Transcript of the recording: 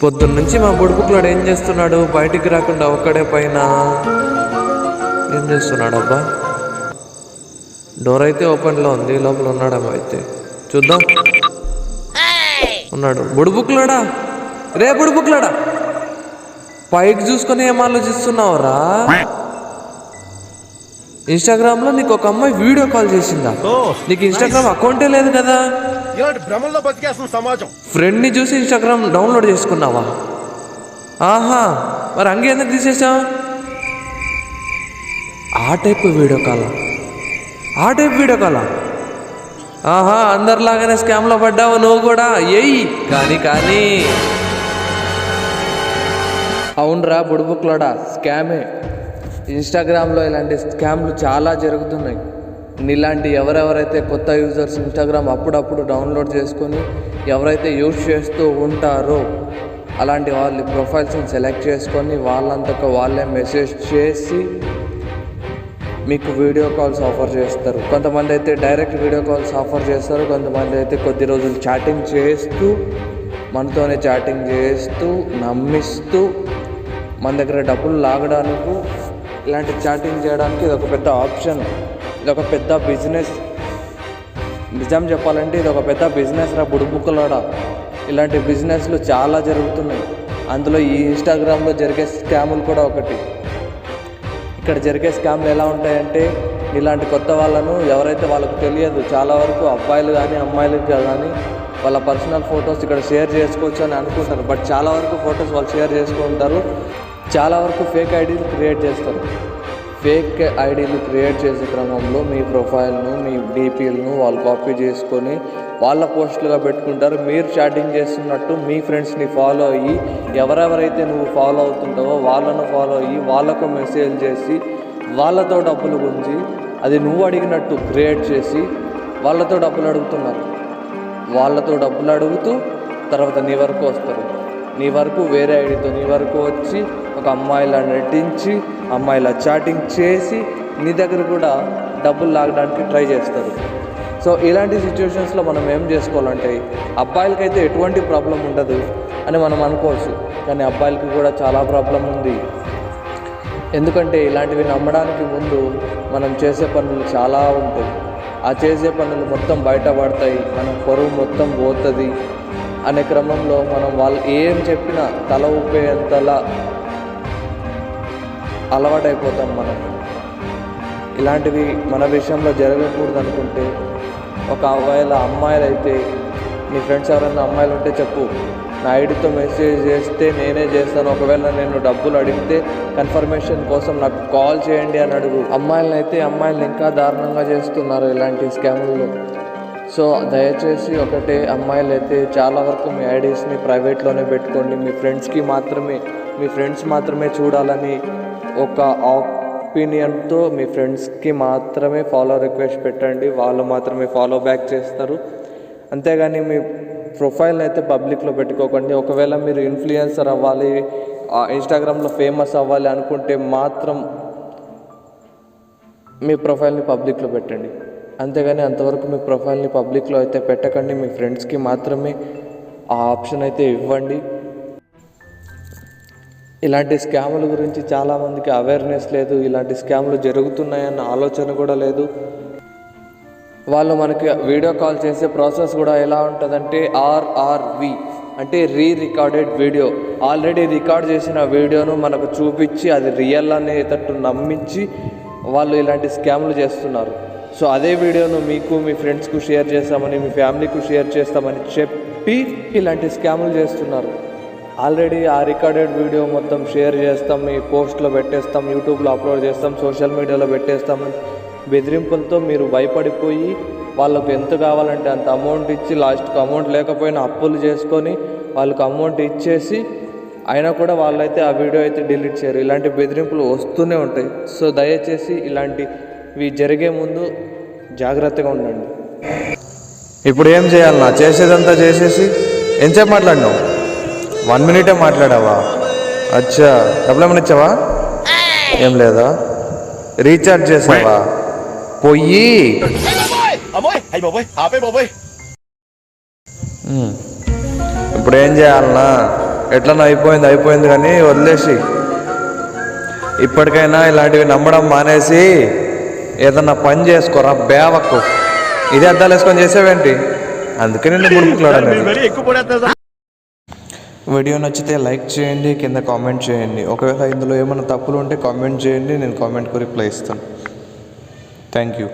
పొద్దున్న నుంచి మా బుడుపుకులాడు ఏం చేస్తున్నాడు? బయటికి రాకుండా ఒక్కడే పైన ఏం చేస్తున్నాడు? అబ్బా, డోర్ అయితే ఓపెన్లో ఉంది, లోపల ఉన్నాడేమో. అయితే చూద్దాం. ఉన్నాడు. బుడుపుకులాడా, రే బుడుపుకులాడా, పైకి చూసుకొని ఏం ఆలోచిస్తున్నావురా? ఇన్స్టాగ్రామ్లో నీకు ఒక అమ్మాయి వీడియో కాల్ చేసిందా? నీకు ఇన్స్టాగ్రామ్ అకౌంటే లేదు కదా? ఫ్రెండ్ని చూసి ఇన్స్టాగ్రామ్ డౌన్లోడ్ చేసుకున్నావా? ఆహా, మరి అంగే ఎందుకు తీసేసావు? ఆ టైప్ వీడియో కాలా? ఆహా, అందరిలాగానే స్కామ్లో పడ్డావు నువ్వు కూడా. ఎయ్ కానీ అవునరా బుడుబుక్లోడా, స్కామే. ఇన్స్టాగ్రామ్లో ఇలాంటి స్కామ్లు చాలా జరుగుతున్నాయి. నీలాంటి ఎవరెవరైతే కొత్త యూజర్స్ ఇన్స్టాగ్రామ్ అప్పుడప్పుడు డౌన్లోడ్ చేసుకొని ఎవరైతే యూజ్ చేస్తూ ఉంటారో అలాంటి వాళ్ళ ప్రొఫైల్స్ని సెలెక్ట్ చేసుకొని వాళ్ళంతకు వాళ్ళే మెసేజ్ చేసి మీకు వీడియో కాల్స్ ఆఫర్ చేస్తారు. కొంతమంది అయితే డైరెక్ట్ వీడియో కాల్స్ ఆఫర్ చేస్తారు. కొంతమంది అయితే కొద్ది రోజులు చాటింగ్ చేస్తూ, మనతోనే చాటింగ్ చేస్తూ, నమ్మిస్తూ మన దగ్గర డబ్బులు లాగడానికి, ఇలాంటి చాటింగ్ చేయడానికి ఇది ఒక పెద్ద ఆప్షన్. ఇది ఒక పెద్ద బిజినెస్. నిజం చెప్పాలంటే ఇది ఒక పెద్ద బిజినెస్ రా బుడుబుక్కలాడ. ఇలాంటి బిజినెస్లు చాలా జరుగుతున్నాయి. అందులో ఈ ఇన్స్టాగ్రామ్లో జరిగే స్కాములు కూడా ఒకటి. ఇక్కడ జరిగే స్కామ్లు ఎలా ఉంటాయంటే, ఇలాంటి కొత్త వాళ్ళను ఎవరైతే వాళ్ళకు తెలియదు, చాలా వరకు అబ్బాయిలు కానీ అమ్మాయిలకు కానీ వాళ్ళ పర్సనల్ ఫొటోస్ ఇక్కడ షేర్ చేసుకోవచ్చు అని అనుకుంటారు. బట్ చాలా వరకు ఫొటోస్ వాళ్ళు షేర్ చేసుకుంటారు. చాలా వరకు ఫేక్ ఐడీలు క్రియేట్ చేస్తారు. ఫేక్ ఐడీలు క్రియేట్ చేసే క్రమంలో మీ ప్రొఫైల్ను, మీ డీపీలను వాళ్ళు కాపీ చేసుకొని వాళ్ళ పోస్టులుగా పెట్టుకుంటారు. మీరు చాటింగ్ చేస్తున్నట్టు మీ ఫ్రెండ్స్ని ఫాలో అయ్యి, ఎవరెవరైతే నువ్వు ఫాలో అవుతుంటావో వాళ్ళను ఫాలో అయ్యి వాళ్ళకు మెసేజ్ చేసి వాళ్ళతో డబ్బులు గుంజి, అది నువ్వు అడిగినట్టు క్రియేట్ చేసి వాళ్ళతో డబ్బులు అడుగుతున్నారు. వాళ్ళతో డబ్బులు అడుగుతూ తర్వాత నీ వరకు వస్తారు. నీ వరకు వేరే ఐడితో నీ వరకు వచ్చి ఒక అమ్మాయిలా నటించి, అమ్మాయిలా చాటింగ్ చేసి నీ దగ్గర కూడా డబ్బులు లాగడానికి ట్రై చేస్తారు. సో ఇలాంటి సిచ్యువేషన్స్లో మనం ఏం చేసుకోవాలంటే, అబ్బాయిలకైతే ఎటువంటి ప్రాబ్లం ఉండదు అని మనం అనుకోవచ్చు, కానీ అబ్బాయిలకి కూడా చాలా ప్రాబ్లం ఉంది. ఎందుకంటే ఇలాంటివి నమ్మడానికి ముందు మనం చేసే పనులు చాలా ఉంటాయి. ఆ చేసే పనులు మొత్తం బయటపడతాయి, మన పొరుగు మొత్తం పోతుంది అనే క్రమంలో మనం వాళ్ళు ఏం చెప్పినా తల ఊపేంతలా అలవాటైపోతాం మనం. ఇలాంటివి మన విషయంలో జరగకూడదు అనుకుంటే, ఒకవేళ అమ్మాయిలు అయితే నీ ఫ్రెండ్స్ ఎవరైనా అమ్మాయిలు ఉంటే చెప్పు, నా ఐడితో మెసేజ్ చేస్తే నేనే చేస్తాను. ఒకవేళ నేను డబ్బులు అడిగితే కన్ఫర్మేషన్ కోసం నాకు కాల్ చేయండి అని అడుగు. అమ్మాయిలను ఇంకా దారుణంగా చేస్తున్నారు ఇలాంటి స్కాముల్లో. సో దయచేసి ఒకటే, అమ్మాయిలు అయితే చాలా వరకు మీ ఐడీస్ని ప్రైవేట్లోనే పెట్టుకోండి. మీ ఫ్రెండ్స్ మాత్రమే చూడాలని ఒక ఒపీనియన్తో మీ ఫ్రెండ్స్కి మాత్రమే ఫాలో రిక్వెస్ట్ పెట్టండి. వాళ్ళు మాత్రమే ఫాలో బ్యాక్ చేస్తారు. అంతేగాని మీ ప్రొఫైల్ని అయితే పబ్లిక్లో పెట్టుకోకండి. ఒకవేళ మీరు ఇన్ఫ్లుయెన్సర్ అవ్వాలి, ఇన్స్టాగ్రామ్లో ఫేమస్ అవ్వాలి అనుకుంటే మాత్రం మీ ప్రొఫైల్ని పబ్లిక్లో పెట్టండి. అంతేగాని అంతవరకు మీ ప్రొఫైల్ని పబ్లిక్లో అయితే పెట్టకండి. మీ ఫ్రెండ్స్కి మాత్రమే ఆ ఆప్షన్ అయితే ఇవ్వండి. ఇలాంటి స్కాముల గురించి చాలామందికి అవేర్నెస్ లేదు. ఇలాంటి స్కాములు జరుగుతున్నాయన్న ఆలోచన కూడా లేదు. వాళ్ళు మనకి వీడియో కాల్ చేసే ప్రాసెస్ కూడా ఎలా ఉంటుందంటే, RRV అంటే రికార్డెడ్ వీడియో. ఆల్రెడీ రికార్డ్ చేసిన వీడియోను మనకు చూపించి అది రియల్ అనేటట్టు నమ్మించి వాళ్ళు ఇలాంటి స్కాములు చేస్తున్నారు. సో అదే వీడియోను మీకు, మీ ఫ్రెండ్స్కు షేర్ చేస్తామని, మీ ఫ్యామిలీకు షేర్ చేస్తామని చెప్పి ఇలాంటి స్కాములు చేస్తున్నారు. ఆల్రెడీ ఆ రికార్డెడ్ వీడియో మొత్తం షేర్ చేస్తాం, మీ పోస్ట్లో పెట్టేస్తాం, యూట్యూబ్లో అప్లోడ్ చేస్తాం, సోషల్ మీడియాలో పెట్టేస్తామని బెదిరింపులతో మీరు భయపడిపోయి వాళ్ళకు ఎంత కావాలంటే అంత అమౌంట్ ఇచ్చి, లాస్ట్కి అమౌంట్ లేకపోయినా అప్పులు చేసుకొని వాళ్ళకు అమౌంట్ ఇచ్చేసి అయినా కూడా వాళ్ళైతే ఆ వీడియో అయితే డిలీట్ చేయరు. ఇలాంటి బెదిరింపులు వస్తూనే ఉంటాయి. సో దయచేసి ఇలాంటివి జరిగే ముందు జాగ్రత్తగా ఉండండి. ఇప్పుడు ఏం చేయాలన్నా? చేసేదంతా చేసేసి ఎంతసేపు మాట్లాడినావు? 1 మినిటే మాట్లాడావా? అచ్చా, డబ్బులు ఏమైనా ఇచ్చావా? ఏం లేదా? రీఛార్జ్ చేసావా? పొయ్యి ఇప్పుడు ఏం చేయాలన్నా? ఎట్లనో అయిపోయింది కానీ వదిలేసి ఇప్పటికైనా ఇలాంటివి నమ్మడం మానేసి ఏదన్నా పని చేసుకోరా బేవకు. ఇదే అద్దాలు వేసుకొని చేసేవేంటి? అందుకే నేను బుడుపుకులాడాను. వీడియో నచ్చితే లైక్ చేయండి, కింద కామెంట్ చేయండి. ఒకవేళ ఇందులో ఏమైనా తప్పులు ఉంటే కామెంట్ చేయండి, నేను కామెంట్కు రిప్లై ఇస్తాను. Thank you.